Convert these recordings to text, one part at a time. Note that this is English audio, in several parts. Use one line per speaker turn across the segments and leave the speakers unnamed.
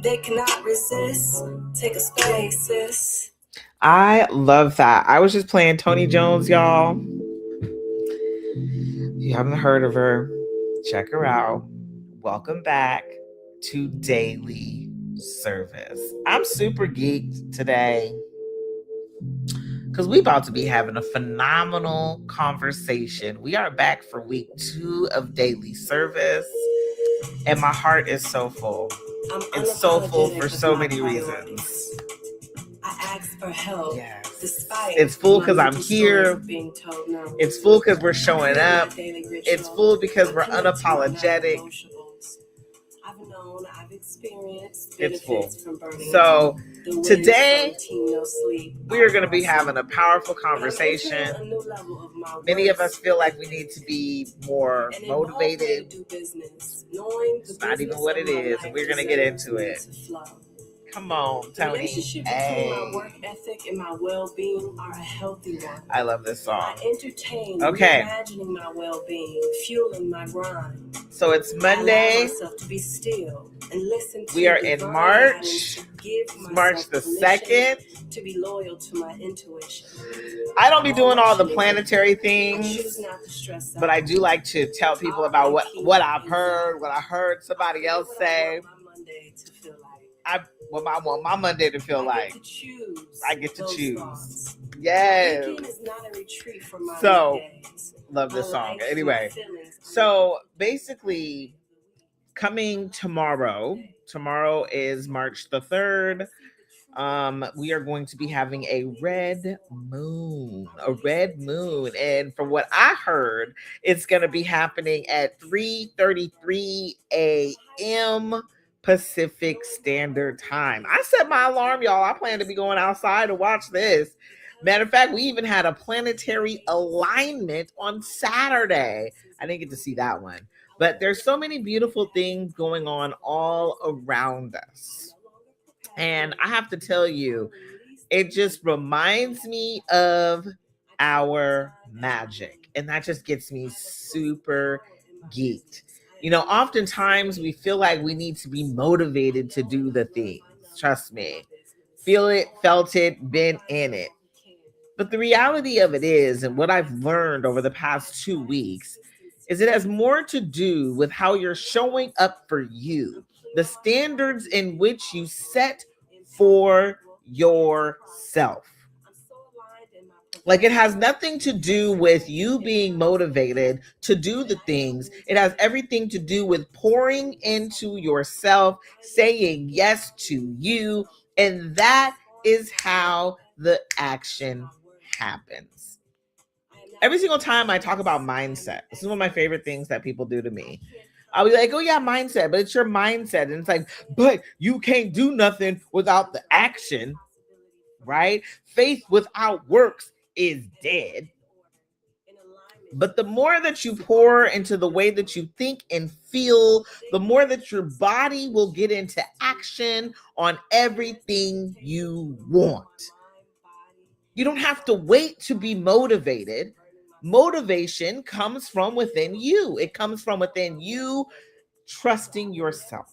They cannot resist. Take a space, sis.
I love that. I was just playing Tony Jones, y'all. If you haven't heard of her, check her out. Welcome back to Daily Service. I'm super geeked today because we about to be having a phenomenal conversation. We are back for week 2 of Daily Service, and my heart is so full. It's so full for so many reasons.
I ask for help.
Yes.
Despite
it's full because I'm here.
Being told no.
It's full because we're showing up. It's full because we're unapologetic.
I've known, I've experienced
It's full.
From burning.
So today we are going to be having a powerful conversation. Many of us feel like we need to be more motivated. It's not even what it is, and we're going to get into it. Come on, Tony.
The relationship between my work ethic and my well-being are a healthy one.
I love this song.
I entertain imagining my well-being, fueling my grind.
So it's Monday.
I allow myself to be still and listen to
we are in March. March the 2nd.
To be loyal to my intuition.
I don't be doing all the planetary things, but I do like to tell people about what I've heard, what I heard somebody else say. I want my Monday to feel like. I get to choose. Yes. So, love this song. Anyway, so basically, coming tomorrow is March the 3rd. We are going to be having a red moon. And from what I heard, it's going to be happening at 3:33 a.m. Pacific Standard Time. I set my alarm, y'all. I plan to be going outside to watch this. Matter of fact, we even had a planetary alignment on Saturday. I didn't get to see that one. But there's so many beautiful things going on all around us. And I have to tell you, it just reminds me of our magic. And that just gets me super geeked. You know, oftentimes we feel like we need to be motivated to do the things. Trust me. Feel it, felt it, been in it. But the reality of it is, and what I've learned over the past 2 weeks, is it has more to do with how you're showing up for you. The standards in which you set for yourself. Like, it has nothing to do with you being motivated to do the things. It has everything to do with pouring into yourself, saying yes to you. And that is how the action happens. Every single time I talk about mindset, this is one of my favorite things that people do to me. I'll be like, oh yeah, mindset, but it's your mindset. And it's like, but you can't do nothing without the action, right? Faith without works is dead. But the more that you pour into the way that you think and feel, the more that your body will get into action on everything you want. You don't have to wait to be motivated. Motivation comes from within you. It comes from within you trusting yourself.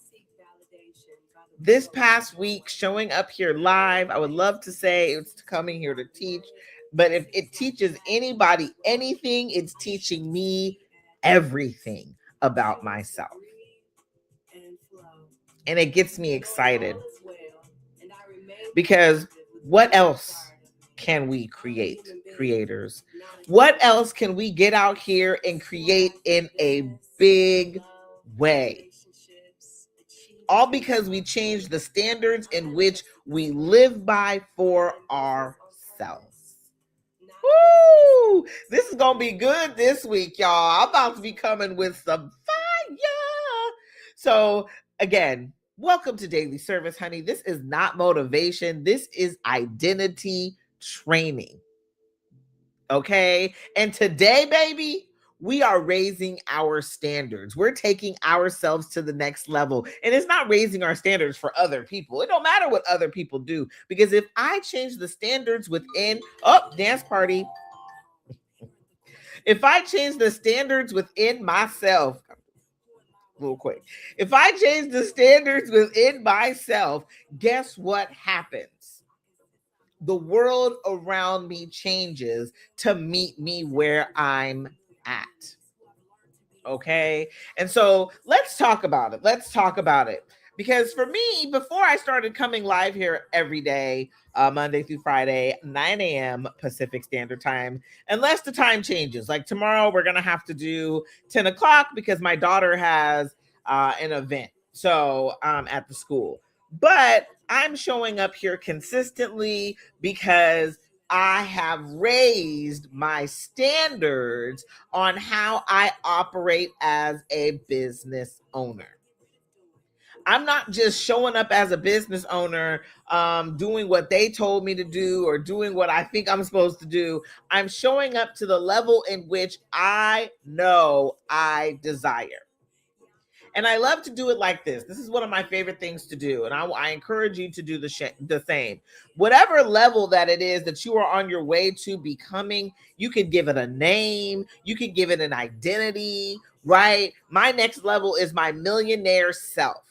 This past week, showing up here live, I would love to say it's coming here to teach. But if it teaches anybody anything, it's teaching me everything about myself. And it gets me excited. Because what else can we create, creators? What else can we get out here and create in a big way? All because we changed the standards in which we live by for ourselves. Woo! This is going to be good this week, y'all. I'm about to be coming with some fire. So, again, welcome to Daily Service, honey. This is not motivation. This is identity training. Okay? And today, baby, we are raising our standards. We're taking ourselves to the next level. And it's not raising our standards for other people. It don't matter what other people do. Because if I change the standards within, dance party. If I change the standards within myself, real quick. If I change the standards within myself, guess what happens? The world around me changes to meet me where I'm at. Okay. And so let's talk about it. Because for me, before I started coming live here every day, Monday through Friday, 9 a.m. Pacific Standard Time, unless the time changes. Like tomorrow, we're going to have to do 10 o'clock because my daughter has an event. So at the school. But I'm showing up here consistently because I have raised my standards on how I operate as a business owner. I'm not just showing up as a business owner, doing what they told me to do or doing what I think I'm supposed to do. I'm showing up to the level in which I know I desire. And I love to do it like this. This is one of my favorite things to do. And I encourage you to do the same. Whatever level that it is that you are on your way to becoming, you can give it a name. You can give it an identity, right? My next level is my millionaire self.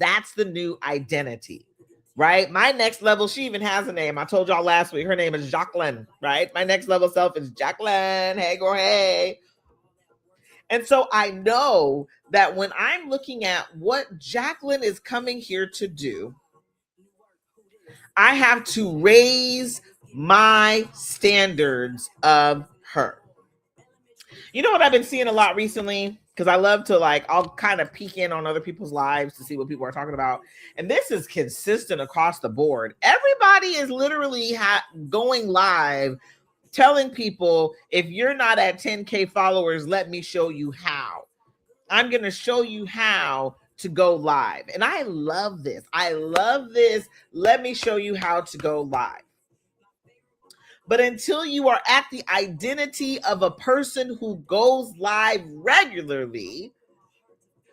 That's the new identity, right? My next level, she even has a name. I told y'all last week, her name is Jacqueline, right? My next level self is Jacqueline. Hey, girl, hey. And so I know that when I'm looking at what Jacqueline is coming here to do, I have to raise my standards of her. You know what I've been seeing a lot recently? Because I love to I'll kind of peek in on other people's lives to see what people are talking about. And this is consistent across the board. Everybody is literally going live telling people, if you're not at 10K followers, let me show you how. I'm going to show you how to go live. And I love this. Let me show you how to go live. But until you are at the identity of a person who goes live regularly,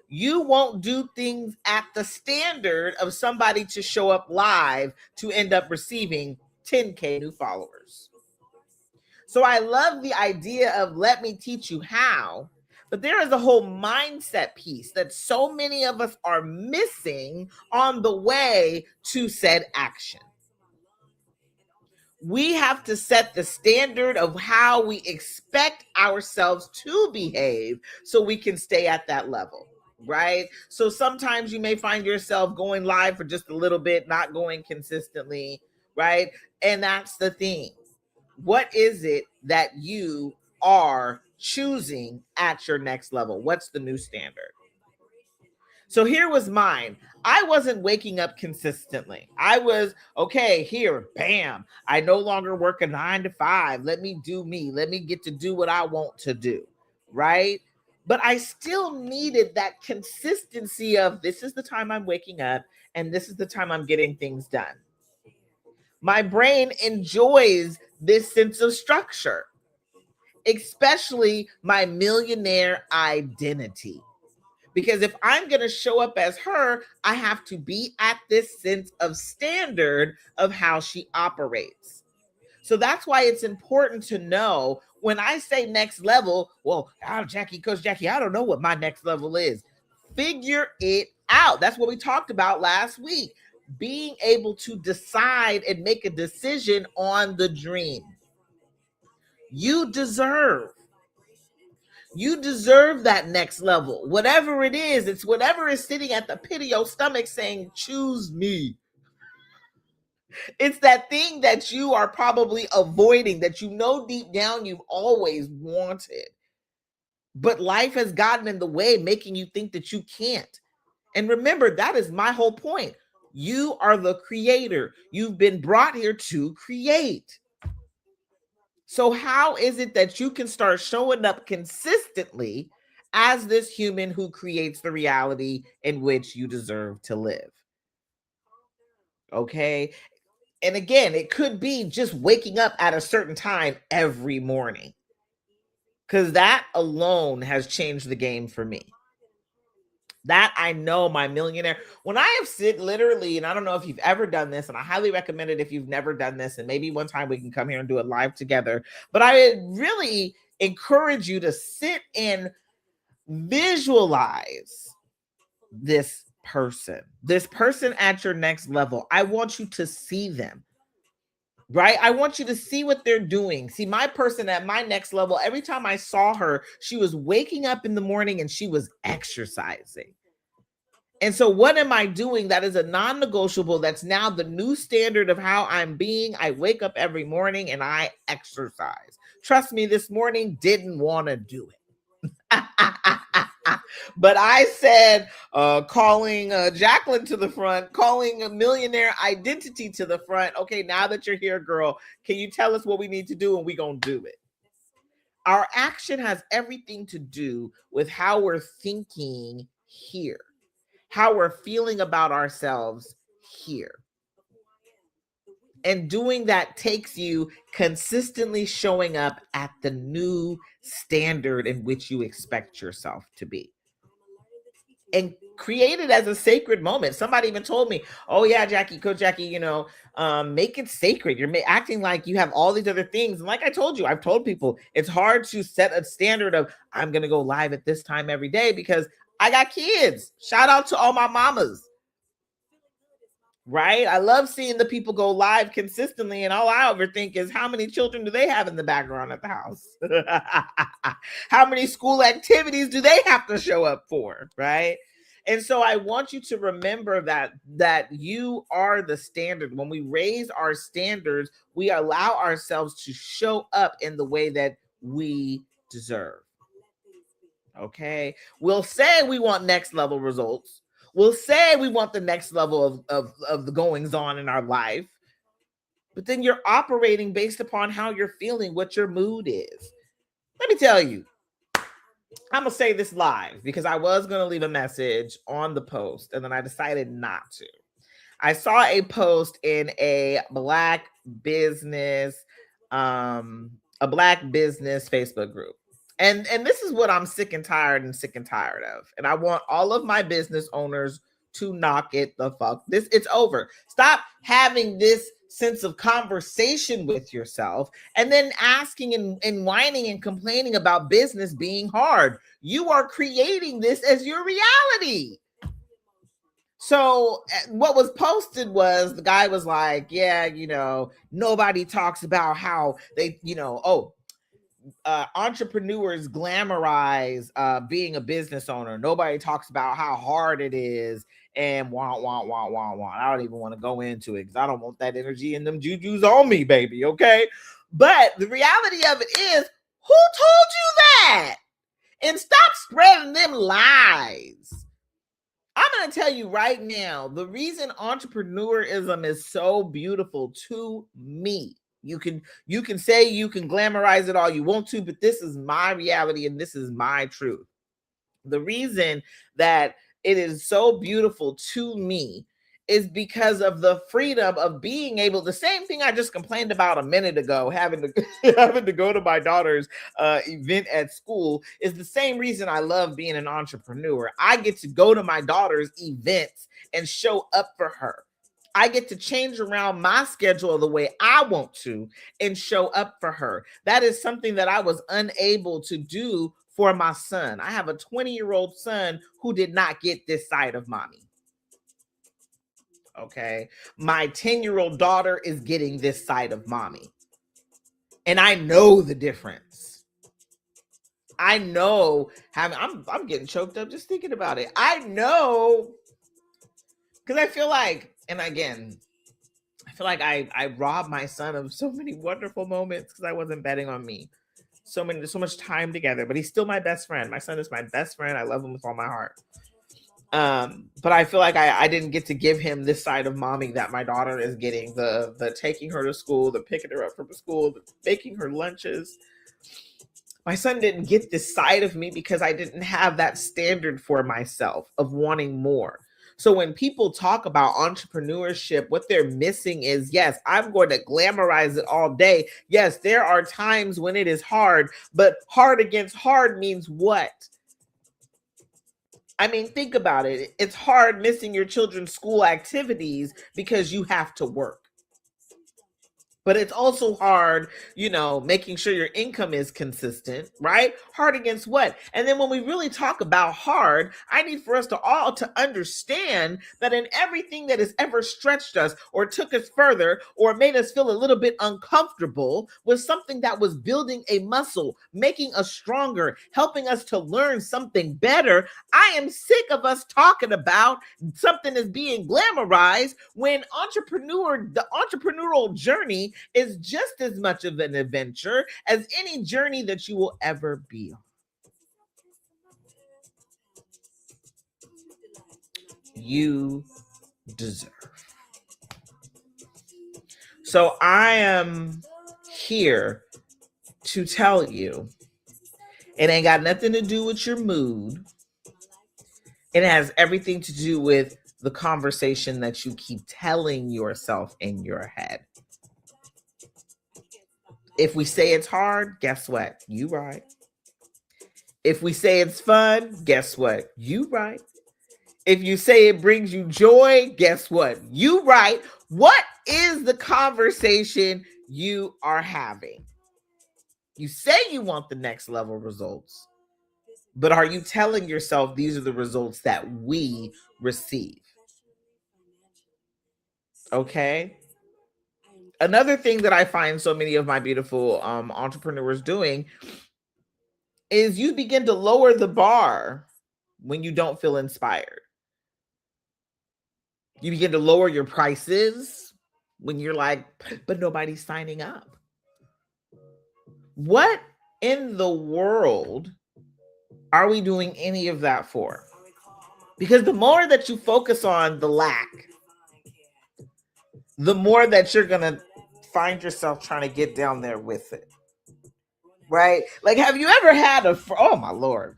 you won't do things at the standard of somebody to show up live to end up receiving 10K new followers. So I love the idea of let me teach you how, but there is a whole mindset piece that so many of us are missing on the way to said action. We have to set the standard of how we expect ourselves to behave so we can stay at that level, right? So sometimes you may find yourself going live for just a little bit, not going consistently, right? And that's the thing. What is it that you are choosing at your next level? What's the new standard? So here was mine. I wasn't waking up consistently. I was, okay, here, bam. I no longer work a 9 to 5. Let me do me. Let me get to do what I want to do, right? But I still needed that consistency of this is the time I'm waking up and this is the time I'm getting things done. My brain enjoys this sense of structure, especially my millionaire identity. Because if I'm going to show up as her, I have to be at this sense of standard of how she operates. So that's why it's important to know when I say next level, well, Coach Jackie, I don't know what my next level is. Figure it out. That's what we talked about last week. Being able to decide and make a decision on the dream. You deserve that next level. Whatever it is, it's whatever is sitting at the pit of your stomach saying, choose me. It's that thing that you are probably avoiding, that you know deep down you've always wanted. But life has gotten in the way, making you think that you can't. And remember, that is my whole point. You are the creator. You've been brought here to create. So how is it that you can start showing up consistently as this human who creates the reality in which you deserve to live? Okay. And again, it could be just waking up at a certain time every morning, because that alone has changed the game for me. That I know my millionaire. When I have sit literally, and I don't know if you've ever done this, and I highly recommend it if you've never done this, and maybe one time we can come here and do it live together. But I really encourage you to sit in Visualize this person at your next level. I want you to see them, right? I want you to see what they're doing. See, my person at my next level, every time I saw her, she was waking up in the morning and she was exercising. And so what am I doing? That is a non-negotiable. That's now the new standard of how I'm being. I wake up every morning and I exercise. Trust me, this morning didn't want to do it. But I said, calling Jacqueline to the front, calling a Millionaire Identity to the front. Okay, now that you're here, girl, can you tell us what we need to do? And we're going to do it. Our action has everything to do with how we're thinking here, how we're feeling about ourselves here. And doing that takes you consistently showing up at the new standard in which you expect yourself to be. And create it as a sacred moment. Somebody even told me, oh yeah, Jackie, Coach Jackie, make it sacred. You're acting like you have all these other things. And like I told you, I've told people it's hard to set a standard of I'm going to go live at this time every day because I got kids. Shout out to all my mamas. Right? I love seeing the people go live consistently, and all I ever think is how many children do they have in the background at the house? How many school activities do they have to show up for? Right? And so I want you to remember that you are the standard. When we raise our standards, we allow ourselves to show up in the way that we deserve. Okay? We'll say we want next level results. We'll say we want the next level of the goings on in our life, but then you're operating based upon how you're feeling, what your mood is. Let me tell you, I'm going to say this live because I was going to leave a message on the post and then I decided not to. I saw a post in a black business Facebook group. And this is what I'm sick and tired of. And I want all of my business owners to knock it the fuck. It's over. Stop having this sense of conversation with yourself and then asking and whining and complaining about business being hard. You are creating this as your reality. So what was posted was the guy was like, yeah, nobody talks about how they, entrepreneurs glamorize being a business owner. Nobody talks about how hard it is and wah. I don't even want to go into it because I don't want that energy and them jujus on me, baby. Okay. But the reality of it is, who told you that? And stop spreading them lies. I'm going to tell you right now, the reason entrepreneurism is so beautiful to me. You can say you can glamorize it all you want to, but this is my reality and this is my truth. The reason that it is so beautiful to me is because of the freedom of being able, the same thing I just complained about a minute ago, having to go to my daughter's event at school, is the same reason I love being an entrepreneur. I get to go to my daughter's events and show up for her. I get to change around my schedule the way I want to and show up for her. That is something that I was unable to do for my son. I have a 20-year-old son who did not get this side of mommy. Okay. My 10-year-old daughter is getting this side of mommy. And I know the difference. I know how I'm getting choked up just thinking about it. I know because I feel like, and again, I feel like I robbed my son of so many wonderful moments because I wasn't betting on me. So much time together, but he's still my best friend. My son is my best friend. I love him with all my heart. But I feel like I didn't get to give him this side of mommy that my daughter is getting, the taking her to school, the picking her up from school, the making her lunches. My son didn't get this side of me because I didn't have that standard for myself of wanting more. So when people talk about entrepreneurship, what they're missing is, yes, I'm going to glamorize it all day. Yes, there are times when it is hard, but hard against hard means what? I mean, think about it. It's hard missing your children's school activities because you have to work. But it's also hard, making sure your income is consistent, right? Hard against what? And then when we really talk about hard, I need for us to all to understand that in everything that has ever stretched us or took us further or made us feel a little bit uncomfortable was something that was building a muscle, making us stronger, helping us to learn something better. I am sick of us talking about something as being glamorized when the entrepreneurial journey is just as much of an adventure as any journey that you will ever be on. You deserve. So I am here to tell you it ain't got nothing to do with your mood. It has everything to do with the conversation that you keep telling yourself in your head. If we say it's hard, guess what? You right. If we say it's fun, guess what? You right. If you say it brings you joy, guess what? You right. What is the conversation you are having? You say you want the next level results, but are you telling yourself these are the results that we receive? Okay. Another thing that I find so many of my beautiful entrepreneurs doing is you begin to lower the bar when you don't feel inspired. You begin to lower your prices when you're like, but nobody's signing up. What in the world are we doing any of that for? Because the more that you focus on the lack, the more that you're going to find yourself trying to get down there with it. Right? Like, have you ever had oh my Lord.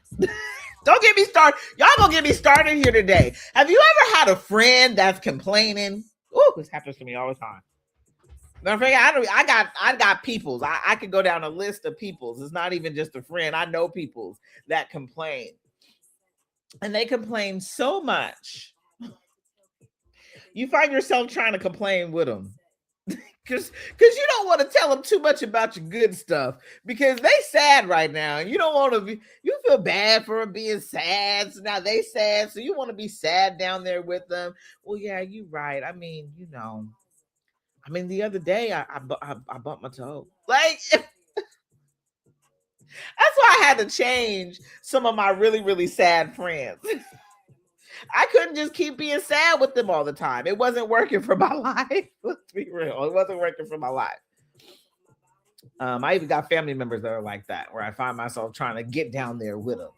Don't get me started. Y'all gonna get me started here today. Have you ever had a friend that's complaining? Oh, this happens to me all the time. I got peoples. I could go down a list of peoples. It's not even just a friend. I know peoples that complain. And they complain so much. You find yourself trying to complain with them. Because you don't want to tell them too much about your good stuff because they sad right now. You don't want to be, you feel bad for them being sad. So now they sad. So you want to be sad down there with them. Well, yeah, you right. I mean, the other day I bumped my toe. Like, that's why I had to change some of my really, really sad friends. I couldn't just keep being sad with them all the time. It wasn't working for my life. Let's be real. It wasn't working for my life. I even got family members that are like that, where I find myself trying to get down there with them.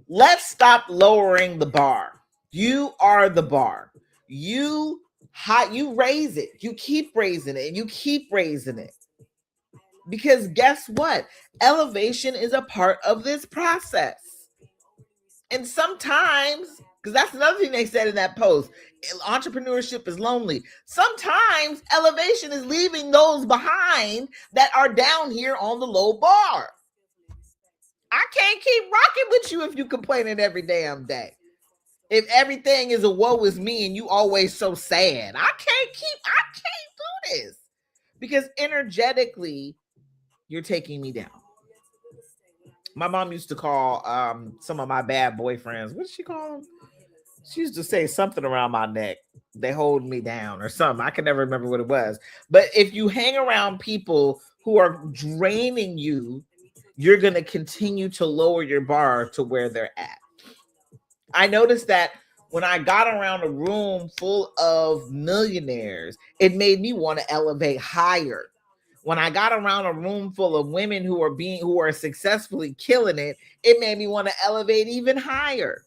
Let's stop lowering the bar. You are the bar. You raise it. You keep raising it. And you keep raising it. Because guess what? Elevation is a part of this process. And sometimes, because that's another thing they said in that post, entrepreneurship is lonely. Sometimes elevation is leaving those behind that are down here on the low bar. I can't keep rocking with you if you complaining every damn day. If everything is a woe is me and you always so sad. I can't do this. Because energetically, you're taking me down. My mom used to call some of my bad boyfriends, what did she call them? She used to say something around my neck. They hold me down or something. I can never remember what it was. But if you hang around people who are draining you, you're going to continue to lower your bar to where they're at. I noticed that when I got around a room full of millionaires, it made me want to elevate higher. When I got around a room full of women who are successfully killing it, it made me want to elevate even higher.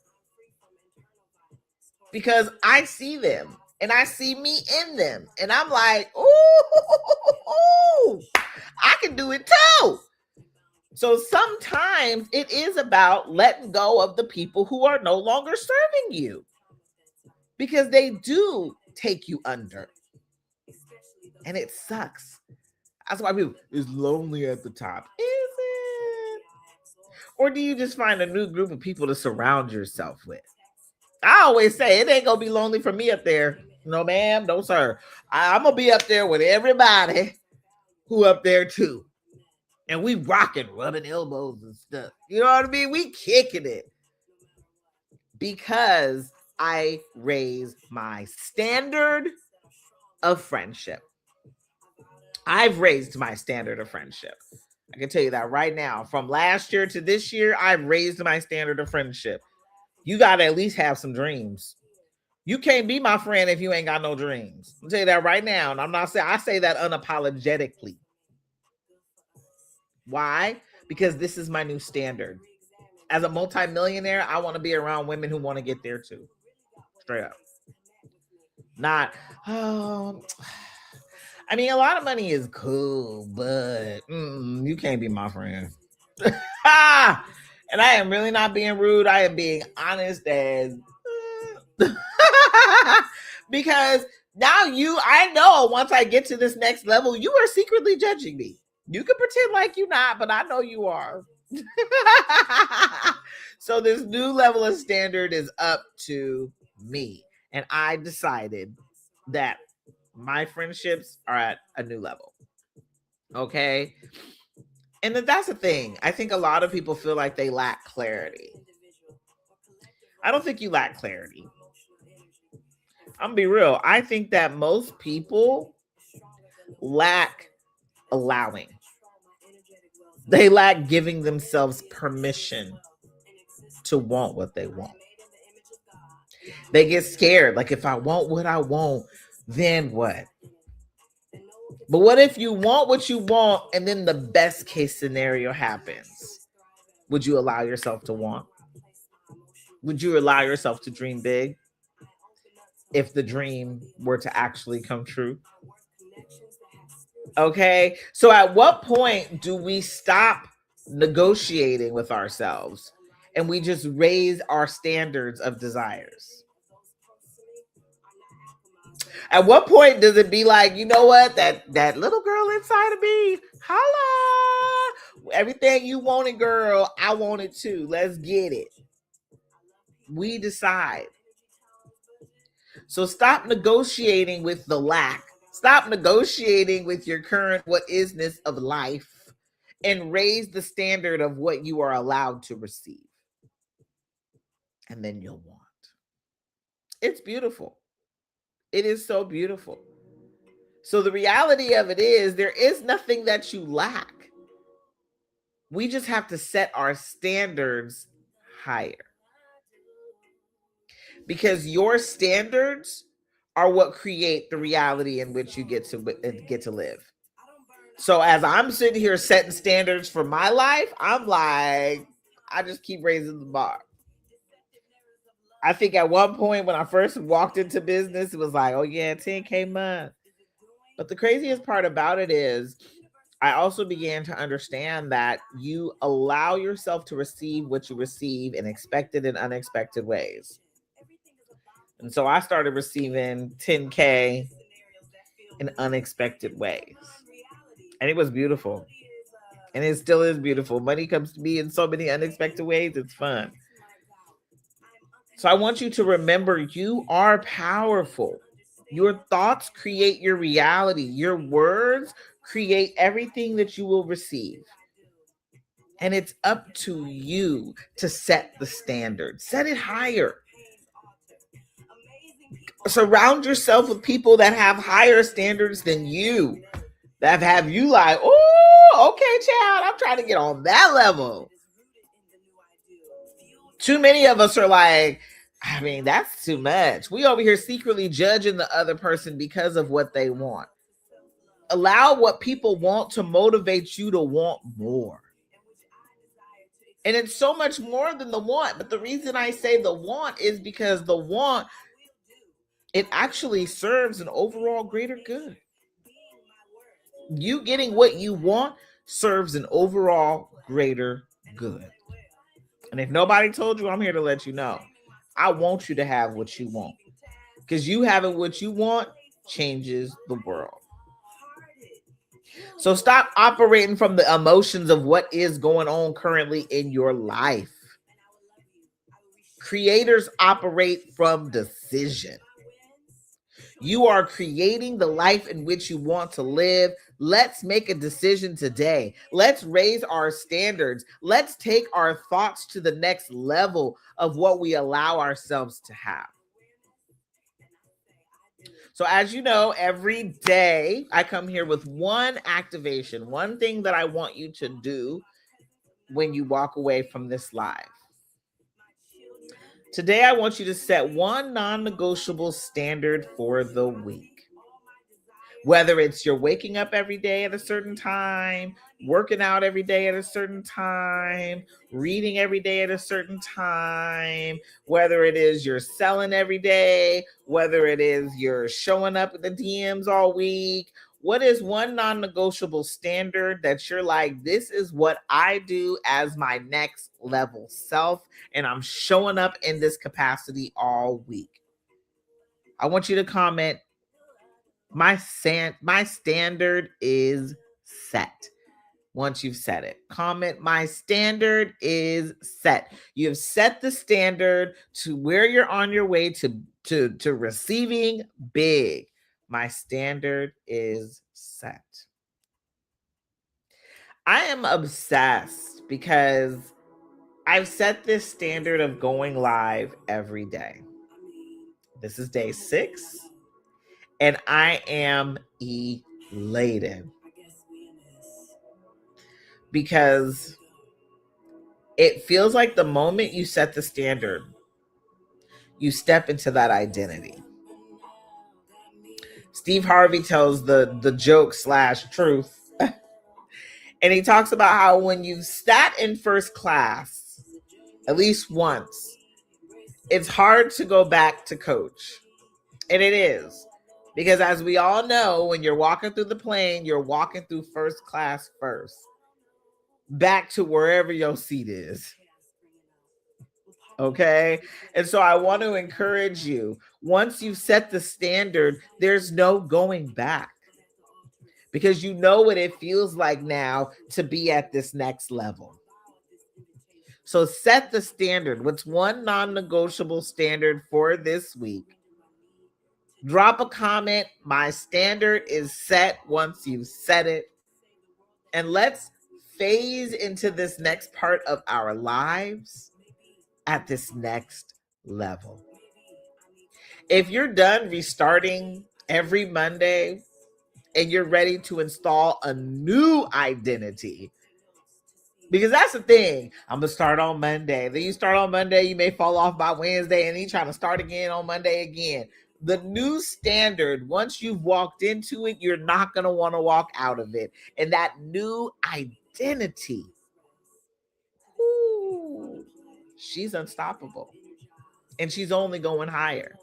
Because I see them and I see me in them. And I'm like, ooh, I can do it too. So sometimes it is about letting go of the people who are no longer serving you. Because they do take you under. And it sucks. That's why people is lonely at the top. Is it? Or do you just find a new group of people to surround yourself with? I always say it ain't gonna be lonely for me up there. No, ma'am. No, sir. I'm going to be up there with everybody who up there too. And we rocking, rubbing elbows and stuff. You know what I mean? We kicking it. Because I raised my standard of friendship. I've raised my standard of friendship. I can tell you that right now. From last year to this year, I've raised my standard of friendship. You got to at least have some dreams. You can't be my friend if you ain't got no dreams. I'll tell you that right now. And I'm not saying, I say that unapologetically. Why? Because this is my new standard. As a multimillionaire, I want to be around women who want to get there too. Straight up. Not, I mean, a lot of money is cool, but you can't be my friend. And I am really not being rude. I am being honest as because now I know once I get to this next level, you are secretly judging me. You can pretend like you're not, but I know you are. So this new level of standard is up to me. And I decided that my friendships are at a new level. Okay. And that's the thing. I think a lot of people feel like they lack clarity. I don't think you lack clarity. I'm gonna be real. I think that most people lack allowing. They lack giving themselves permission to want what they want. They get scared. Like, if I want what I want, then what? But what if you want what you want and then the best case scenario happens? Would you allow yourself to want? Would you allow yourself to dream big if the dream were to actually come true? Okay, so at what point do we stop negotiating with ourselves and we just raise our standards of desires? At what point does it be like, you know what, that little girl inside of me, holla, everything you wanted, girl, I want it too. Let's get it. We decide. So stop negotiating with the lack. Stop negotiating with your current what isness of life and raise the standard of what you are allowed to receive. And then you'll want. It's beautiful. It is so beautiful. So the reality of it is there is nothing that you lack. We just have to set our standards higher. Because your standards are what create the reality in which you get to live. So as I'm sitting here setting standards for my life, I'm like, I just keep raising the bar. I think at one point when I first walked into business, it was like, oh yeah, 10K month. But the craziest part about it is I also began to understand that you allow yourself to receive what you receive in expected and unexpected ways. And so I started receiving 10K in unexpected ways. And it was beautiful. And it still is beautiful. Money comes to me in so many unexpected ways. It's fun. So I want you to remember you are powerful. Your thoughts create your reality. Your words create everything that you will receive. And it's up to you to set the standard. Set it higher. Surround yourself with people that have higher standards than you. That have you like, oh, okay, child, I'm trying to get on that level. Too many of us are like, I mean, that's too much. We over here secretly judging the other person because of what they want. Allow what people want to motivate you to want more. And it's so much more than the want. But the reason I say the want is because the want, it actually serves an overall greater good. You getting what you want serves an overall greater good. And if nobody told you, I'm here to let you know. I want you to have what you want. Because you having what you want changes the world. So stop operating from the emotions of what is going on currently in your life. Creators operate from decision. You are creating the life in which you want to live. Let's make a decision today. Let's raise our standards. Let's take our thoughts to the next level of what we allow ourselves to have. So as you know, every day I come here with one activation, one thing that I want you to do when you walk away from this live. Today, I want you to set one non-negotiable standard for the week. Whether it's you're waking up every day at a certain time, working out every day at a certain time, reading every day at a certain time, whether it is you're selling every day, whether it is you're showing up at the DMs all week, what is one non-negotiable standard that you're like, this is what I do as my next level self, and I'm showing up in this capacity all week? I want you to comment, my standard is set. Once you've set it, comment, my standard is set. You have set the standard to where you're on your way to receiving big. My standard is set. I am obsessed because I've set this standard of going live every day. This is day 6. And I am elated because it feels like the moment you set the standard, you step into that identity. Steve Harvey tells the joke / truth. And he talks about how when you sat in first class, at least once, it's hard to go back to coach. And it is. Because as we all know, when you're walking through the plane, you're walking through first class first. Back to wherever your seat is. Okay? And so I want to encourage you, once you've set the standard, there's no going back. Because you know what it feels like now to be at this next level. So set the standard. What's one non-negotiable standard for this week? Drop a comment. My standard is set once you've set it. And let's phase into this next part of our lives at this next level. If you're done restarting every Monday and you're ready to install a new identity, because that's the thing, I'm going to start on Monday. Then you start on Monday, you may fall off by Wednesday, and then you try to start again on Monday again. The new standard, once you've walked into it, you're not going to want to walk out of it. And that new identity, ooh, she's unstoppable. And she's only going higher.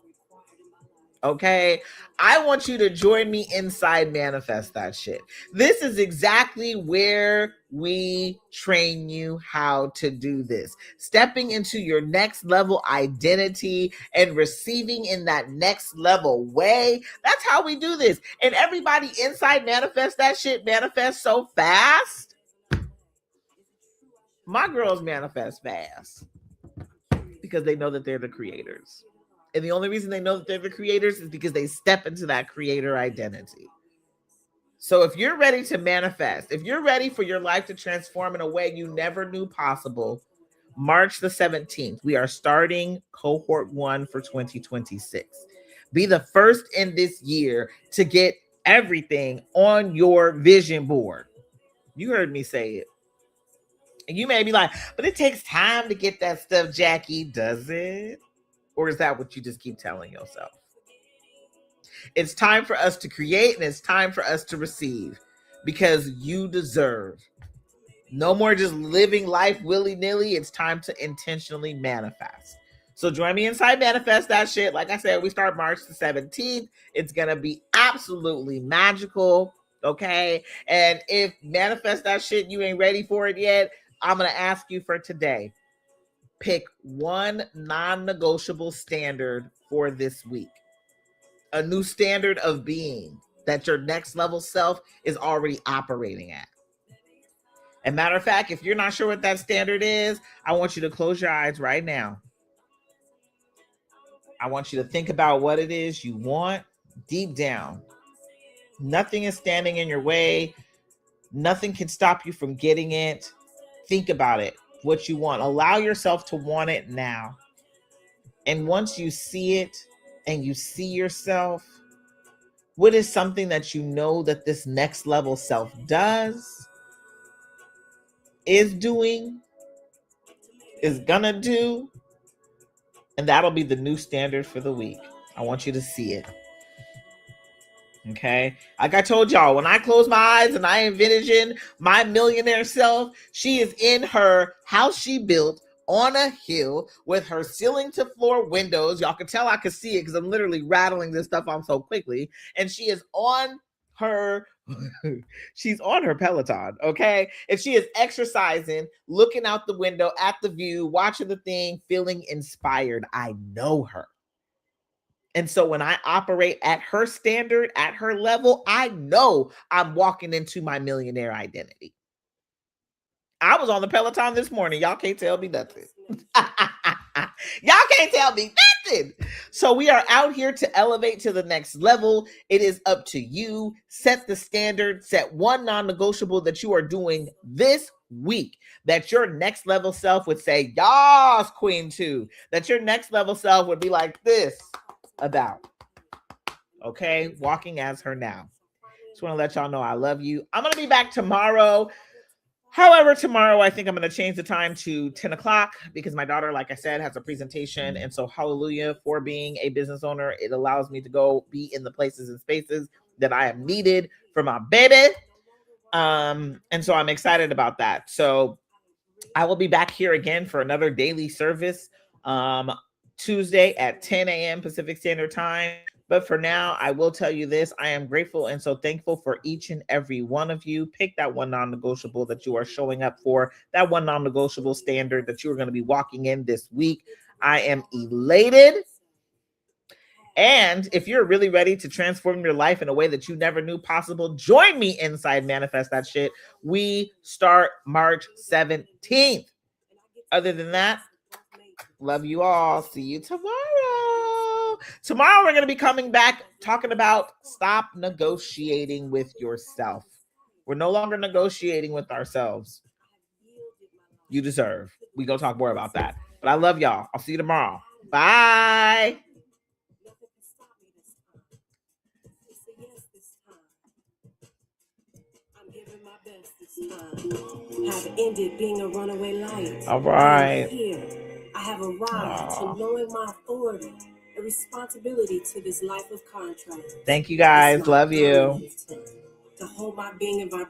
Okay, I want you to join me inside Manifest That Shit. This is exactly where we train you how to do this. Stepping into your next level identity and receiving in that next level way. That's how we do this. And everybody inside Manifest That Shit manifests so fast. My girls manifest fast because they know that they're the creators. And the only reason they know that they're the creators is because they step into that creator identity. So if you're ready to manifest, if you're ready for your life to transform in a way you never knew possible, March the 17th, we are starting cohort 1 for 2026. Be the first in this year to get everything on your vision board. You heard me say it. And you may be like, but it takes time to get that stuff, Jackie. Does it? Or is that what you just keep telling yourself? It's time for us to create and it's time for us to receive because you deserve. No more just living life willy-nilly. It's time to intentionally manifest. So join me inside Manifest That Shit. Like I said, we start March the 17th. It's going to be absolutely magical. Okay. And if Manifest That Shit, you ain't ready for it yet, I'm going to ask you for today. Pick one non-negotiable standard for this week. A new standard of being that your next level self is already operating at. And matter of fact, if you're not sure what that standard is, I want you to close your eyes right now. I want you to think about what it is you want. deep down. Nothing is standing in your way. Nothing can stop you from getting it. Think about it, what you want. Allow yourself to want it now. And once you see it and you see yourself, what is something that you know that this next level self does, is doing, is gonna do, and that'll be the new standard for the week. I want you to see it. Okay. Like I told y'all, when I close my eyes and I envision my millionaire self, she is in her house she built on a hill with her ceiling to floor windows. Y'all can tell I can see it because I'm literally rattling this stuff on so quickly. And she is on her she's on her Peloton, okay? And she is exercising, looking out the window at the view, watching the thing, feeling inspired. I know her. And so when I operate at her standard, at her level, I know I'm walking into my millionaire identity. I was on the Peloton this morning. Y'all can't tell me nothing. Y'all can't tell me nothing. So we are out here to elevate to the next level. It is up to you. Set the standard. Set one non-negotiable that you are doing this week that your next level self would say, "Yas, Queen 2." That your next level self would be like this about. Okay, walking as her now. Just want to let y'all know I love you. I'm going to be back tomorrow. However, tomorrow I think I'm going to change the time to 10 o'clock because my daughter, like I said, has a presentation. And so hallelujah for being a business owner. It allows me to go be in the places and spaces that I am needed for my baby. And so I'm excited about that. So I will be back here again for another daily service Tuesday at 10 a.m. Pacific Standard Time. But for now, I will tell you this. I am grateful and so thankful for each and every one of you. Pick that one non-negotiable that you are showing up for, that one non-negotiable standard that you are going to be walking in this week. I am elated. And if you're really ready to transform your life in a way that you never knew possible, join me inside Manifest That Shit. We start March 17th. Other than that, love you all. See you tomorrow. Tomorrow, we're going to be coming back talking about stop negotiating with yourself. We're no longer negotiating with ourselves. You deserve. We go talk more about that. But I love y'all. I'll see you tomorrow. Bye.
Have ended being a runaway light.
All right.
I have arrived to knowing my authority and responsibility to this life of contract.
Thank you guys. Love you.
To hold my being in vibration.